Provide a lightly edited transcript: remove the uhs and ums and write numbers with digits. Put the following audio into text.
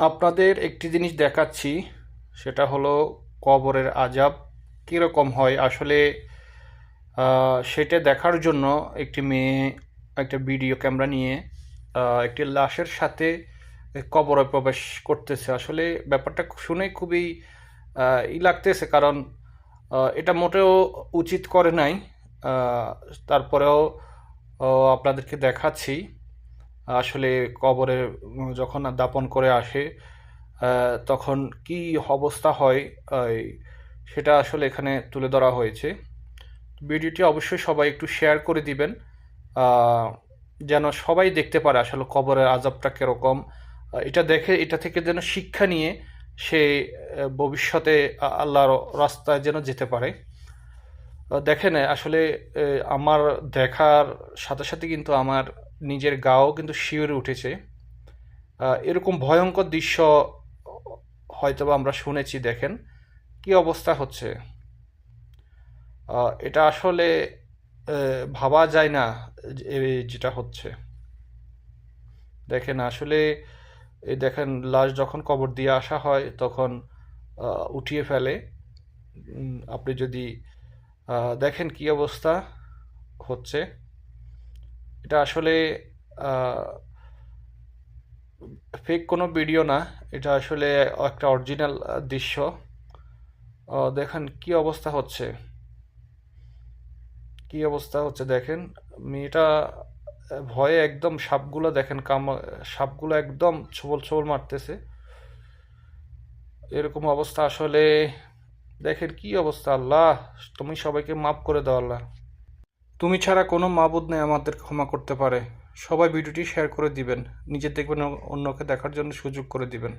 আপনাদের একটি জিনিস দেখাচ্ছি, সেটা হলো কবরের আযাব কীরকম হয় আসলে। সেটা দেখার জন্য একটি মেয়ে একটা ভিডিও ক্যামেরা নিয়ে একটি লাশের সাথে কবরে প্রবেশ করতেছে। আসলে ব্যাপারটা শুনে খুবই লাগতেছে, কারণ এটা মোটেও উচিত করে নাই। আহ, তারপরেও আপনাদেরকে দেখাচ্ছি আসলে কবরে যখন দাপন করে আসে তখন কি অবস্থা হয়, এই, সেটা আসলে এখানে তুলে ধরা হয়েছে। ভিডিওটি অবশ্যই সবাই একটু শেয়ার করে দিবেন, আহ, যেন সবাই দেখতে পারে আসলে কবরের আযাবটা কিরকম। এটা দেখে এটা থেকে যেন শিক্ষা নিয়ে সে ভবিষ্যতে আল্লাহর রাস্তায় যেন যেতে পারে। দেখেন আসলে আমার দেখার সাথে সাথে কিন্তু আমার নিজের গাও কিন্তু শিউরে উঠেছে। এরকম ভয়ঙ্কর দৃশ্য হয়তোবা আমরা শুনেছি। দেখেন কি অবস্থা হচ্ছে। এটা আসলে ভাবা যায় না যেটা হচ্ছে। দেখেন আসলে এই দেখেন লাশ যখন কবর দিয়ে আসা হয় তখন উঠিয়ে ফেলে। আপনি যদি দেখেন কি অবস্থা হচ্ছে। এটা আসলে ফেক কোনো ভিডিও না, এটা আসলে একটা অরিজিনাল দৃশ্য। দেখেন কি অবস্থা হচ্ছে, কি অবস্থা হচ্ছে দেখেন। মেয়েটা ভয়ে একদম, সাপগুলো দেখেন সাপগুলো একদম ছোবল ছোবল মারতেছে। এরকম অবস্থা আসলে। দেখেন কি অবস্থা। আল্লাহ, তুমি সবাইকে মাফ করে দাও আল্লাহ। তুমি ছাড়া কোনো মাবুদ নেই আমাদের ক্ষমা করতে পারে। সবাই ভিডিওটি শেয়ার করে দিবেন, নিজে দেখবেন, অন্যকে দেখার জন্য সুযোগ করে দিবেন।